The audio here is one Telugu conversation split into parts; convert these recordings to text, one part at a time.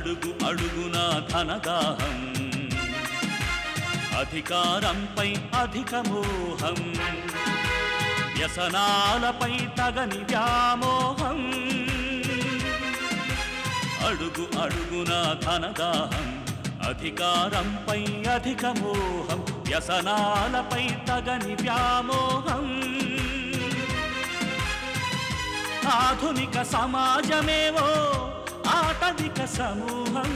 అడుగు అడుగునా ధనదాహం అధికారంపై అధిక మోహం వ్యసనాలపై తగని వ్యామోహం అడుగు అడుగునా ధనదాహం అధికారంపై అధిక మోహం వ్యసనాలపై తగని వ్యామోహం ఆధునిక సమాజమేవో ఆటవిక సమూహం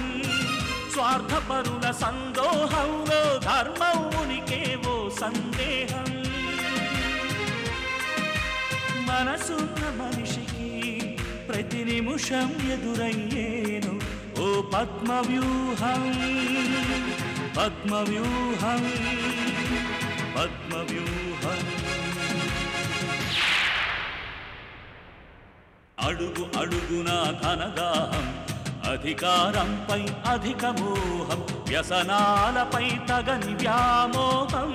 స్వార్థపరుల సందోహంలో ధర్మం ఉనికేవో సందేహం మనసున్న మనిషికి ప్రతి నిమిషం ఎదురయ్యేను ఓ పద్మవ్యూహం పద్మవ్యూహం పద్మవ్యూహం అడుగు అడుగునా ధనదాహం అధికారంపై అధిక మోహం వ్యసనాలపై తగని వ్యామోహం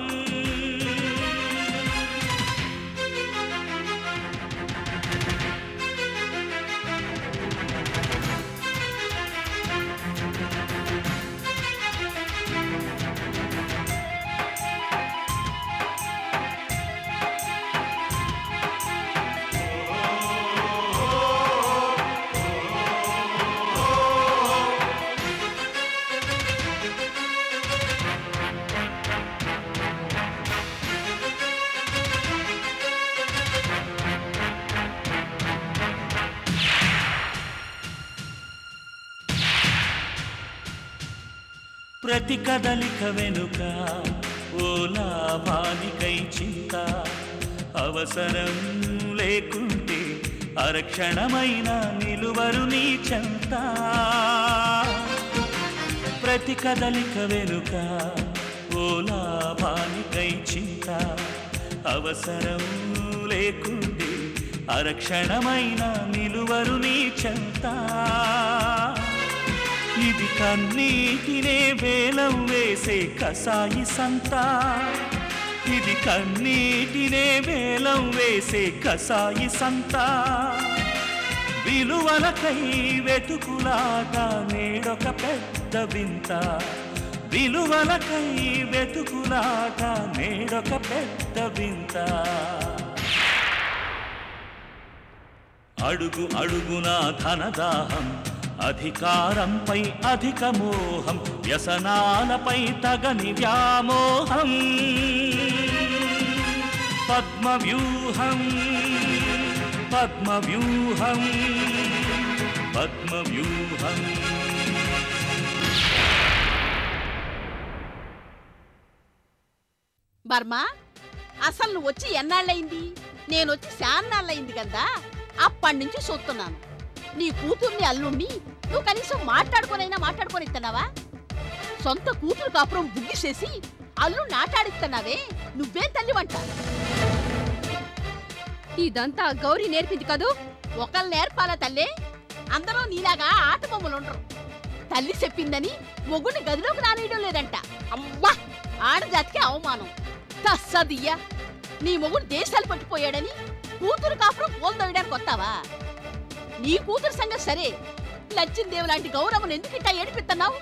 ప్రతి కదలిక వెనుక ఓ లాభానికై చింత అవసరం లేకుంటే అరక్షణమైన నిలువరు నీ చెంత ప్రతి కదలిక వెనుక ఓ లాభానికై చింత అవసరం లేకుంటే అరక్షణమైన నిలువరు నీ చెంత ఇది కన్నీటినే వేలం వేసే కసాయి సంత ఇది కన్నీటినే వేలం వేసే కసాయి సంత విలువలకై వెతుకులాట నేడొక పెద్ద వింత విలువలకై వెతుకులాట నేడొక పెద్ద వింత అడుగు అడుగునా ధనదాహం అధికారంపై అధిక మోహం వ్యసనాలపై తగని వ్యామోహం పద్మవ్యూహం పద్మవ్యూహం పద్మవ్యూహం బర్మా అసలు నువ్వు వచ్చి ఎన్నాళ్ళయింది? నేను వచ్చి శాన్నాళ్ళయింది కదా. అప్పటి నుంచి చూస్తున్నాను. నీ కూతుర్ని అల్లుణ్ణి నువ్వు కనీసం మాట్లాడుకొని ఇస్తున్నావా? సొంత కూతురు కాపురం బుగ్గిసేసి అల్లుణ్ణి ఆటాడిస్తున్నావే, నువ్వేం తల్లివంట? ఇదంతా గౌరీ నేర్పింది కదూ. ఒకళ్ళు నేర్పాలా తల్లే? అందరూ నీలాగా ఆట బొమ్మలుండరు. తల్లి చెప్పిందని మొగుడిని గదిలోకి రానియడం లేదంట. అవ్వా, ఆడజాతికి అవమానం. తస్సదియ్యా, నీ మొగుడు దేశాలు పట్టిపోయాడని కూతురు కాపురం పోల్దోయడానికి వస్తావా? నీ కూతురు సంగతి సరే, లచ్చిందేవి లాంటి గౌరమ్మను ఎందుకిట్టా ఏడిపిస్తున్నావు?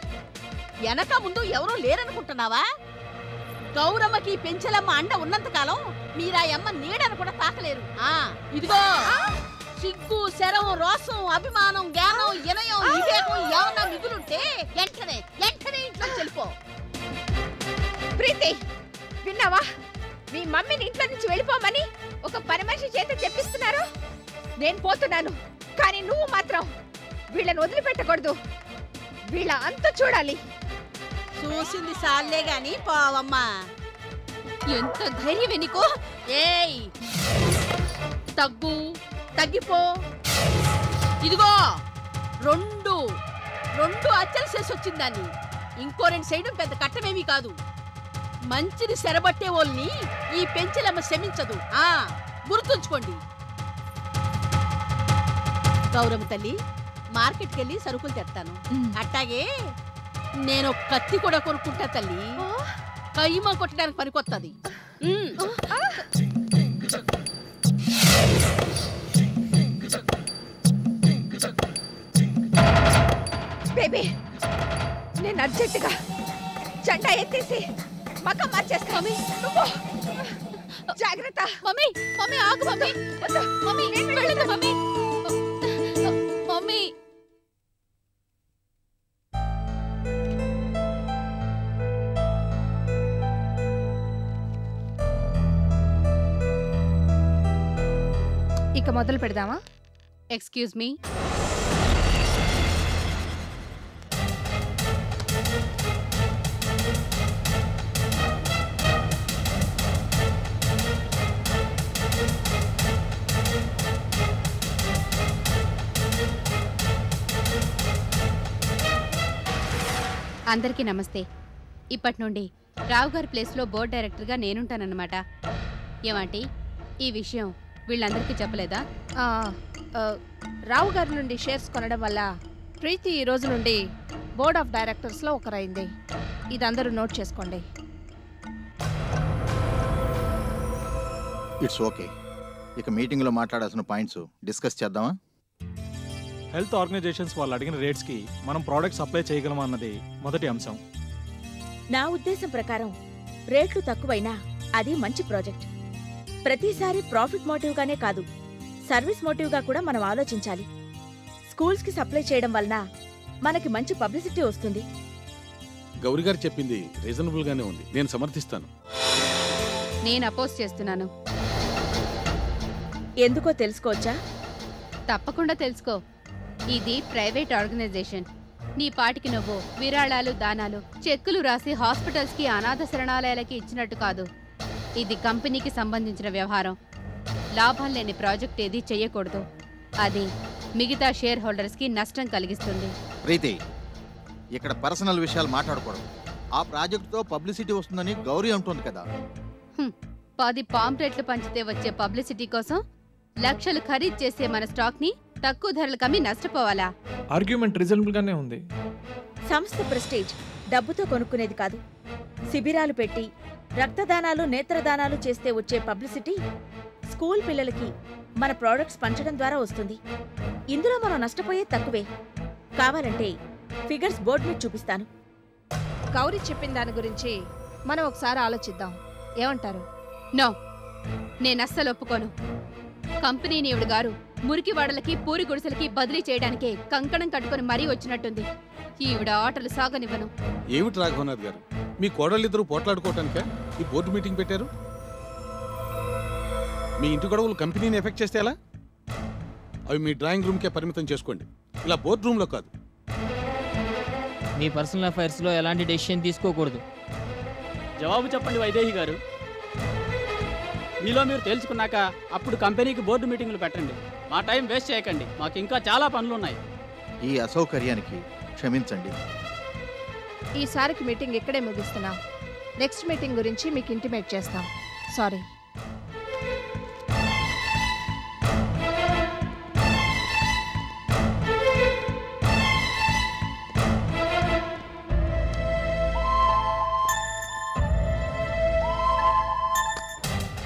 వెనక ముందు ఎవరూ లేరనుకుంటున్నావా? గౌరమ్మకి పెంచలమ్మ అండ ఉన్నంతకాలం మీరాయమ్మ నీడను కూడా తాకలేరు. ఇదిగో సిగ్గు, శరం, రోసం, అభిమానం, జ్ఞానం, వినయం, వివేకం ఏమన్నా మిగులుంటే వెంటనే ఇంట్లో వెళ్ళిపో. ప్రీతి, విన్నావా? మీ మమ్మీని ఇంట్లో నుంచి వెళ్ళిపోమని ఒక పని మనిషి చేత చెప్పిస్తున్నారు. నేను పోతున్నాను, కానీ నువ్వు మాత్రం వీళ్ళని వదిలిపెట్టకూడదు. వీళ్ళ అంత చూడాలి. చూసింది సాల్లే గాని పోవమ్మా. ఎంత ధైర్యమే నీకు? ఏయ్, తగ్గిపో. ఇదిగో రెండు అచ్చలు చేసి వచ్చిందాన్ని. ఇంకో 2 సైడు పెద్ద కట్టమేమీ కాదు. మంచిని సెరబట్టే వాళ్ళని ఈ పెంచలమ్మ క్షమించదు. గుర్తుంచుకోండి. గౌరమ్మ తల్లి, మార్కెట్కి వెళ్ళి సరుకులు తెస్తాను. అట్టాగే నేను కత్తి కూడా కొనుక్కుంటా తల్లి. కయ్యమ కొట్టడానికి పనికొత్తది. బేబీ నేను అర్జెంటుగా జెండా ఎత్తేసి మకం మార్చేస్తా. నువ్వు జాగ్రత్త. మమ్మీ మమ్మీ ఆగు మమ్మీ. మమ్మీ వెళ్ళదు మమ్మీ. మమ్మీ ఇక మొదలు పెడదామా? Excuse me. అందరికీ నమస్తే. ఇప్పటి నుండి రావు గారి ప్లేస్లో బోర్డ్ డైరెక్టర్గా నేనుంటానన్నమాట. ఏమంటే ఈ విషయం వీళ్ళందరికీ చెప్పలేదా? రావు గారి నుండి షేర్స్ కొనడం వల్ల ప్రీతి ఈ రోజు నుండి బోర్డ్ ఆఫ్ డైరెక్టర్స్లో ఒకరైంది. ఇది అందరూ నోట్ చేసుకోండి. It's okay. ఇక మీటింగ్లో మాట్లాడాల్సిన పాయింట్స్ డిస్కస్ చేద్దామా? హెల్త్ ఆర్గనైజేషన్స్ వాళ్ళు అడిగిన రేట్స్కి మనం ప్రోడక్ట్ సప్లై చేయగలమా అన్నది మొదటి అంశం. నా ఉద్దేశం ప్రకారం రేట్లు తక్కువైనా అది మంచి ప్రాజెక్ట్. ప్రతిసారి ప్రాఫిట్ మోటివ్గానే కాదు, సర్వీస్ మోటివ్గా కూడా మనం ఆలోచించాలి. స్కూల్స్కి సప్లై చేయడం వలన మనకి మంచి పబ్లిసిటీ వస్తుంది. గౌరీ గారు చెప్పింది రీజనబుల్ గానే ఉంది, నేను సమర్థిస్తాను. నేను అపోజ్ చేస్తున్నాను. ఎందుకో తెలుసుకోవచ్చా? తప్పకుండా తెలుసుకో. ఇది ప్రైవేట్ ఆర్గనైజేషన్. నీ పాటికి నువ్వు విరాళాలు, దానాలు, చెక్కులు రాసి హాస్పిటల్స్కి, అనాథ శరణాలయాలకి ఇచ్చినట్టు కాదు. ఇది కంపెనీకి సంబంధించిన వ్యవహారం. లాభం లేని ప్రాజెక్ట్ ఏది చెయ్యకూడదు. అది మిగతా షేర్ హోల్డర్స్కి నష్టం కలిగిస్తుంది. ప్రీతి, ఇక్కడ పర్సనల్ విషయాలు మాట్లాడకూడదు. ఆ ప్రాజెక్టుతో పబ్లిసిటీ వస్తుందని గౌరీ అంటుంది కదా. 10 పాంప్లెట్లు పంచితే వచ్చే పబ్లిసిటీ కోసం లక్షలు ఖరీదు చేసే మన స్టాక్ని తక్కువ ధరలకు అమ్మి నష్టపోవాలా? ఆర్గ్యుమెంట్ రీజనబుల్ గానే ఉంది. సంస్థ ప్రెస్టేజ్ డబ్బుతో కొనుక్కునేది కాదు. శిబిరాలు పెట్టి రక్తదానాలు, నేత్రదానాలు చేస్తే వచ్చే పబ్లిసిటీ స్కూల్ పిల్లలకి మన ప్రోడక్ట్స్ పంచడం ద్వారా వస్తుంది. ఇందులో మనం నష్టపోయే తక్కువే. కావాలంటే ఫిగర్స్ బోర్డు మీద చూపిస్తాను. గౌరీ చెప్పిన దాని గురించి మనం ఒకసారి ఆలోచిద్దాం. ఏమంటారు? నో, నేను అస్సలు ఒప్పుకోను. కంపెనీని ఈవిడ గారు మురికివాడలకి, పూరి గుడిసెలకి బదిలీ చేయడానికే కంకణం కట్టుకుని మరీ వచ్చినట్టుంది. ఈవిడ ఆటలు సాగనివ్వను. ఏమిటి రాఘవనాథ్ గారు, మీ కోడళ్ళిద్దరూ పోట్లాడుకోవటానికే ఈ బోర్డు మీటింగ్ పెట్టారు? మీ ఇంటి గొడవలు కంపెనీని ఎఫెక్ట్ చేస్తే ఎలా? అవి మీ డ్రాయింగ్ రూమ్కే పరిమితం చేసుకోండి, ఇలా బోర్డు రూమ్లో కాదు. మీ పర్సనల్ అఫైర్స్లో ఎలాంటి డెసిషన్ తీసుకోకూడదు. జవాబు చెప్పండి వైదేహి గారు. మీలో మీరు తేల్చుకున్నాక అప్పుడు కంపెనీకి బోర్డు మీటింగులు పెట్టండి. మా టైం వేస్ట్ చేయకండి, మాకు ఇంకా చాలా పనులున్నాయి. ఈ అసౌకర్యానికి క్షమించండి. ఈసారికి మీటింగ్ ఇక్కడే ముగిస్తున్నాం. నెక్స్ట్ మీటింగ్ గురించి మీకు ఇంటిమేట్ చేస్తాం. సారీ.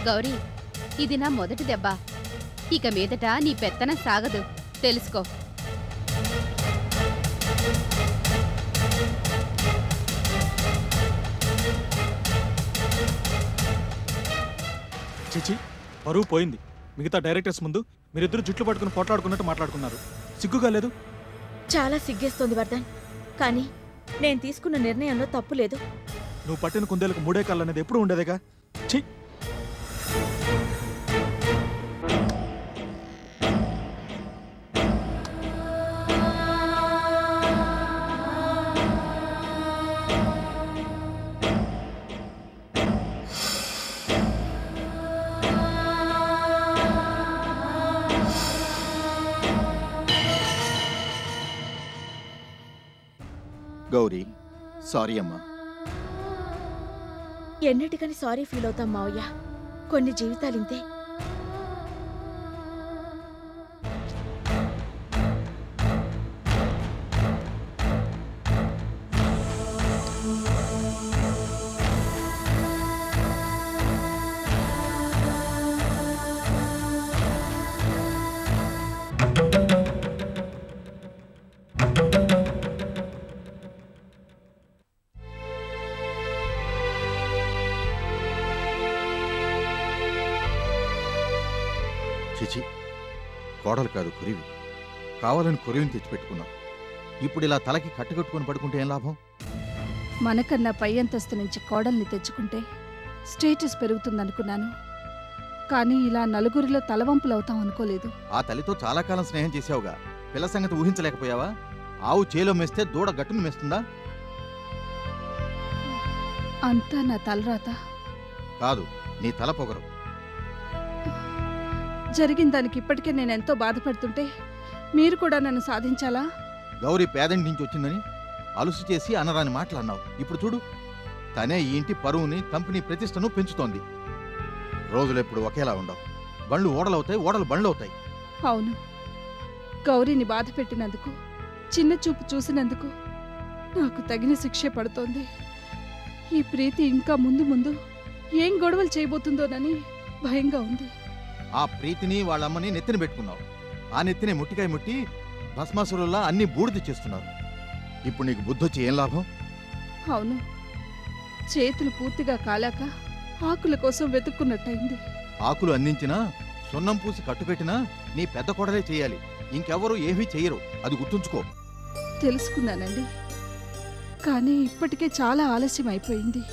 గౌరీ, ఇది నా మొదటి దెబ్బ. ఇక మీదట నీ పెత్తనం సాగదు, తెలుసుకో. చిచి, పరువు పోయింది. మిగతా డైరెక్టర్స్ ముందు మీరిద్దరు జుట్లు పట్టుకుని పోట్లాడుకున్నట్టు మాట్లాడుకున్నారు. సిగ్గుగా లేదు? చాలా సిగ్గేస్తోంది వర్ధన్, కానీ నేను తీసుకున్న నిర్ణయంలో తప్పు లేదు. నువ్వు పట్టిన కుందేలకు 3 కాళ్ళు అనేది ఎప్పుడు ఉండేదేగా. ఛీ! గౌరీ, సారీ అమ్మా. ఎన్నిటికని సారీ ఫీల్ అవుతాం మావయ్య. కొన్ని జీవితాలింతే. చిచి, కోడలు కాదు కురివి. కావాలని కురివిని తెచ్చిపెట్టుకున్నావు. ఇప్పుడు ఇలా తలకి కట్టుకట్టుకుని పడుకుంటే ఏం లాభం? మనకన్నా పై అంతస్తు నుంచి కోడల్ని తెచ్చుకుంటే స్టేటస్ పెరుగుతుందనుకున్నాను. కానీ ఇలా నలుగురిలో తలవంపులవుతాం అనుకోలేదు. ఆ తల్లితో చాలా కాలం స్నేహం చేసావుగా, పిల్ల సంగతి ఊహించలేకపోయావా? ఆవు చేలో మేస్తే దూడ గట్టును మేస్తుందా? అంతా నా తలరాత. కాదు, నీ తల పొగరు. జరిగిన దానికి ఇప్పటికే నేనెంతో బాధపడుతుంటే మీరు కూడా నన్ను సాధించాలా? గౌరీ పేదంటి నుంచి వచ్చిందని అలుసు చేసి అనరాని మాటలు అన్నావు. ఇప్పుడు చూడు, తనే ఈ ఇంటి పరువుని, కంపెనీ ప్రతిష్టను పెంచుతోంది. రోజులెప్పుడు ఒకేలా ఉండవు. బండ్లు ఓడలవుతాయి, ఓడలు బండ్లవుతాయి. అవును, గౌరీని బాధ పెట్టినందుకు, చిన్న చూపు చూసినందుకు నాకు తగిన శిక్షే పడుతోంది. ఈ ప్రీతి ఇంకా ముందు ముందు ఏం గొడవలు చేయబోతుందోనని భయంగా ఉంది. ఆ ప్రీతిని వాళ్ళమ్మని నెత్తిన పెట్టుకున్నావు. ఆ నెత్తిని ముట్టికాయ ముట్టి భస్మాసురుల్లా అన్ని బూడిద చేస్తున్నారు. ఇప్పుడు నీకు బుద్ధొచ్చి ఏం లాభం? అవును, చేతులు పూర్తిగా కాలాక ఆకుల కోసం వెతుక్కున్నట్టయింది. ఆకులు అందించినా, సున్నం పూసి కట్టుపెట్టినా నీ పెద్ద కొడలే చేయాలి. ఇంకెవరూ ఏమీ చెయ్యరు, అది గుర్తుంచుకో. తెలుసుకున్నానండి, కానీ ఇప్పటికే చాలా ఆలస్యం అయిపోయింది.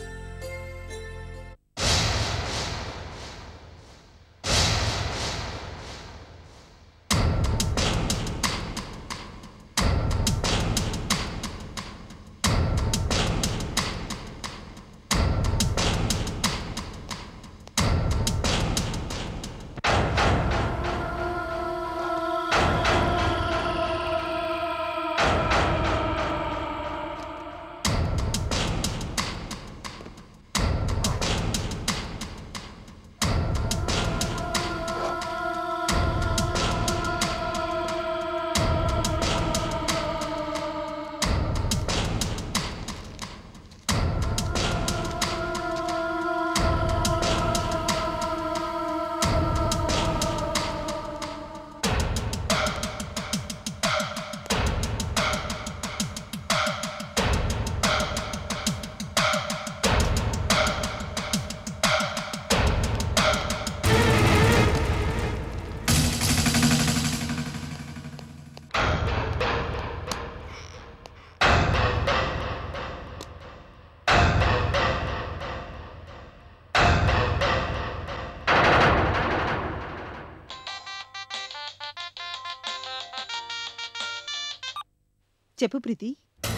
చెప్పు ప్రీతి.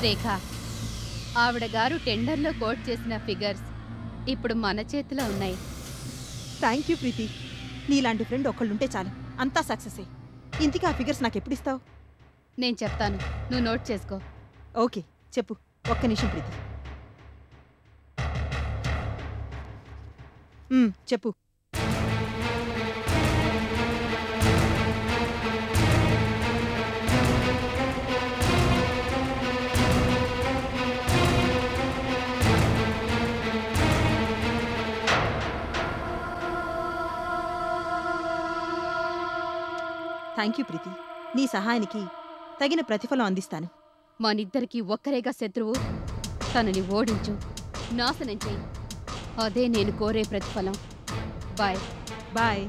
రేఖ, ఆవిడ గారు టెండర్లో కోట్ చేసిన ఫిగర్స్ ఇప్పుడు మన చేతిలో ఉన్నాయి. థ్యాంక్ యూ ప్రీతి. నీలాంటి ఫ్రెండ్ ఒక్కళ్ళుంటే చాలు, అంతా సక్సెసే. ఇంతకీ ఆ ఫిగర్స్ నాకు ఎప్పుడు ఇస్తావు? నేను చెప్తాను, నువ్వు నోట్ చేసుకో. ఓకే, చెప్పు. ఒక్క నిమిషం ప్రీతి. చెప్పు. థ్యాంక్ యూ ప్రీతి. నీ సహాయానికి తగిన ప్రతిఫలం అందిస్తాను. మనిద్దరికీ ఒక్కరేగా శత్రువు. తనని ఓడించు, నాశనం చెయ్యి. అదే నేను కోరే ప్రతిఫలం. Bye bye.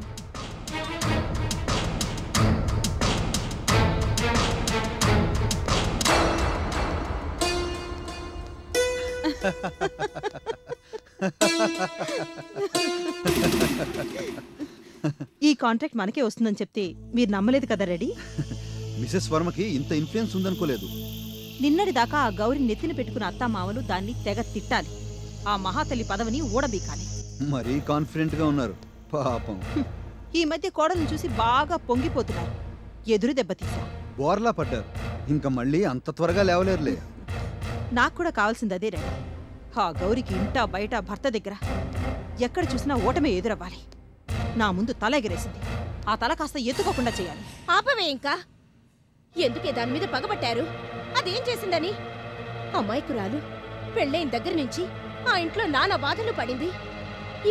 ఈ కాంట్రాక్ట్ మనకే వస్తుందని చెప్తే మీరు నమ్మలేదు కదా రెడీ? మిసెస్ వర్మకి ఇంత ఇన్ఫ్లుయెన్స్ ఉందనుకోలేదు. నిన్నటి దాకా ఆ గౌరి నెత్తిన పెట్టుకున్న అత్తామామలు దాన్ని తెగ తిట్టాలి. ఆ మహాతల్లి పదవిని ఊడబీకాలి. మరీ కాన్ఫిడెంట్ గా ఉన్నారు పాపం. ఈ మధ్య కోడలను చూసి బాగా పొంగిపోతున్నారు. ఎదురు దెబ్బతీశా, బోర్లా పడ్డారు. ఇంకా మళ్ళీ అంత త్వరగా లేవలేరులే. నాకు కూడా కావాల్సింది అదే రెడీ. ఆ గౌరికి ఇంటా బయట భర్త దగ్గర ఎక్కడ చూసినా ఓటమే ఎదురవ్వాలి. నా ముందు తల ఎగరేసింది. ఆ తల కాస్త ఎత్తుకోకుండా చేయాలి. ఆపవే ఇంకా. ఎందుకే దాని మీద పగబట్టారు? అదేం చేసిందని? అమాయకురాలు పెళ్ళైన దగ్గర నుంచి ఆ ఇంట్లో నానా బాధలు పడింది.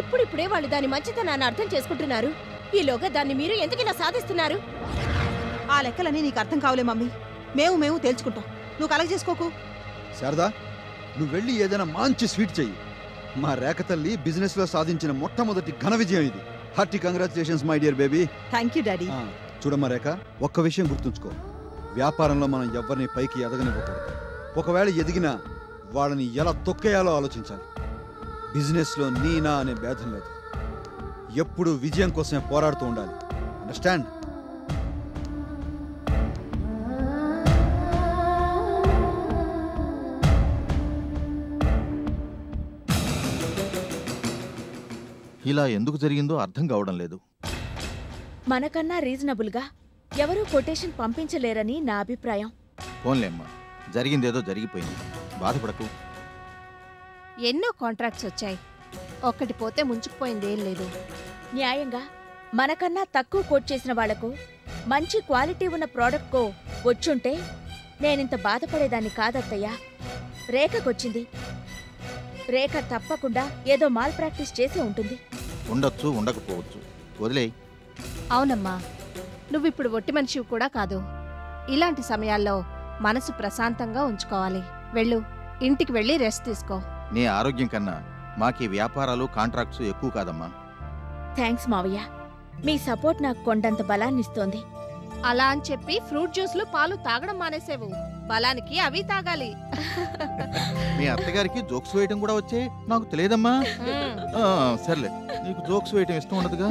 ఇప్పుడిప్పుడే వాళ్ళు దాని మంచితనాన్ని అర్థం చేసుకుంటున్నారు. ఈలోగా దాన్ని మీరు ఎందుకిలా సాధిస్తున్నారు? ఆ లెక్కలన్నీ నీకు అర్థం కావలే మమ్మీ. మేము తేల్చుకుంటాం. నువ్వు కలగ చేసుకోకు. శారదా, నువ్వు వెళ్ళి ఏదైనా మంచి స్వీట్ చెయ్యి. మా రేఖ తల్లి బిజినెస్ లో సాధించిన మొట్టమొదటి ఘన విజయం ఇది. Hearty congratulations my dear baby. Thank you daddy. చూడమ్మా రేఖ, ఒక్క విషయం గుర్తుంచుకో, వ్యాపారంలో మనం ఎవరిని పైకి ఎదగనివ్వకూడదు. ఒకవేళ ఎదిగినా వాళ్ళని ఎలా తొక్కేయాలో ఆలోచించాలి. బిజినెస్లో నీనా అనే భేదం లేదు. ఎప్పుడు విజయం కోసమే పోరాడుతూ ఉండాలి. అండర్స్టాండ్? ఇలా ఎందుకు జరిగిందో అర్థం కావడం లేదు. మనకన్నా రీజనబుల్గా ఎవరూ కొటేషన్ పంపించలేరని నా అభిప్రాయం. ఫోన్లేమ్మా, జరిగిందేదో జరిగిపోయింది, బాధపడకు. ఎన్నో కాంట్రాక్ట్స్ వచ్చాయి, ఒక్కటి పోతే ముంచుకుపోయిందేం లేదు. న్యాయంగా మనకన్నా తక్కువ కోట్ చేసిన వాళ్లకు మంచి క్వాలిటీ ఉన్న ప్రోడక్ట్కో వచ్చుంటే నేనింత బాధపడేదాన్ని కాదత్తయ్యా. రేఖకొచ్చింది. రేఖ తప్పకుండా ఏదో మాల్ ప్రాక్టీస్ చేసి ఉంటుంది. ఉండొచ్చు, ఉండకపోవచ్చు, వదిలేయ్. అవునమ్మా, నువ్విప్పుడు ఒట్టి మనిషివి కూడా కాదు. ఇలాంటి సమయాల్లో మనసు ప్రశాంతంగా ఉంచుకోవాలి. వెళ్ళు, ఇంటికి వెళ్ళి రెస్ట్ తీసుకో. నీ ఆరోగ్యం కన్నా మాకీ వ్యాపారాలు కాంట్రాక్ట్స్ ఎక్కువ కాదమ్మా. థ్యాంక్స్ మావయ్య, మీ సపోర్ట్ నాకు కొండంత బలాన్నిస్తోంది. అలా అని చెప్పి ఫ్రూట్ జ్యూస్లు పాలు తాగడం మానేసేవు. బలానికి అవి తాగాలి. మీ అత్తగారికి జోక్స్ వేయడం కూడా వచ్చే, నాకు తెలియదమ్మా. సర్లే, నీకు జోక్స్ వేయటం ఇష్టం ఉండదుగా.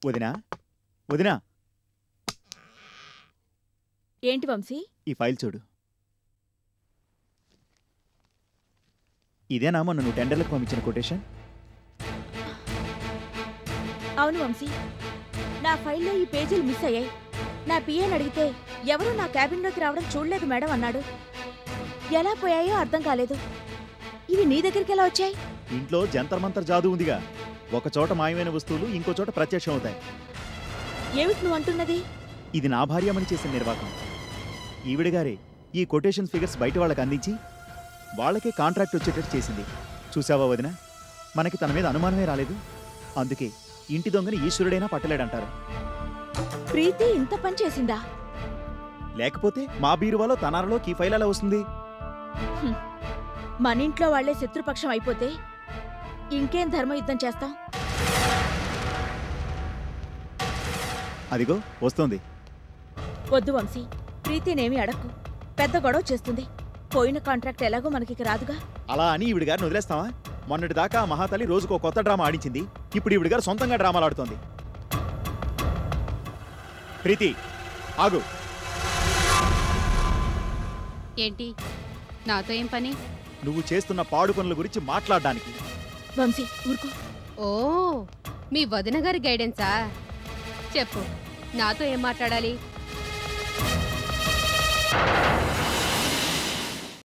వదినా, వదినా, ఏంటి వంశీ? ఈ ఫైల్ చూడు. ఇదేనా మొన్న నువ్వు టెండర్లకు పంపించిన కొటేషన్? అవును వంశీ, నా ఫైల్లో ఈ పేజీలు మిస్ అయ్యాయి. నా పిఏని అడిగితే ఎవరూ నా క్యాబిన్లోకి రావడం చూడలేదు మేడం అన్నాడు. ఎలా పోయాయో అర్థం కాలేదు. ఇవి నీ దగ్గరికి ఎలా వచ్చాయి? ఇంట్లో జంతర్ మంతర్ జాదు ఉందిగా, ఒక చోట మాయమైన వస్తువులు ఇంకో చోట ప్రత్యక్షం అవుతాయి. ఏమిటి నువ్వు అంటున్నది? ఇది నా భార్యమని చేసిన నిర్వాకం. ఈవిడగారే ఈ కొటేషన్ ఫిగర్స్ బయట వాళ్ళకి అందించి వాళ్ళకే కాంట్రాక్ట్ వచ్చేటట్టు చేసింది. చూసావా వదిన, మనకి తన మీద అనుమానమే రాలేదు. అందుకే ఇంటి దొంగని ఈశ్వరుడైనా పట్టలేడంటారు. ప్రీతి ఇంత పని చేసిందా? లేకపోతే మా బీరువాలో తనారలో కీ ఫైల్ ఎలా వస్తుంది? మన ఇంట్లో వాళ్లే శత్రుపక్షం అయిపోతే ఇంకేం ధర్మయుద్ధం చేస్తాం? అదిగో వస్తుంది. వద్దు వంశీ, ప్రీతినేమి అడక్కు. పెద్ద గొడవ చేస్తుంది. పోయిన కాంట్రాక్ట్ ఎలాగో మనకి రాదుగా. అలా అని ఈవిడ గారిని వదిలేస్తావా? మొన్నటి దాకా మహాతల్లి రోజుకో కొత్త డ్రామా ఆడించింది. ఇప్పుడు ఈవిడ గారు సొంతంగా డ్రామాలు ఆడుతోంది. ప్రీతి ఆగు. ఏంటి నాతో ఏం పని? నువ్వు చేస్తున్న పాడు పనుల గురించి మాట్లాడడానికి. వంశీ ఊరుకో. ఓ, మీ వదిన గారి గైడెన్సా? చెప్పు, నాతో ఏం మాట్లాడాలి?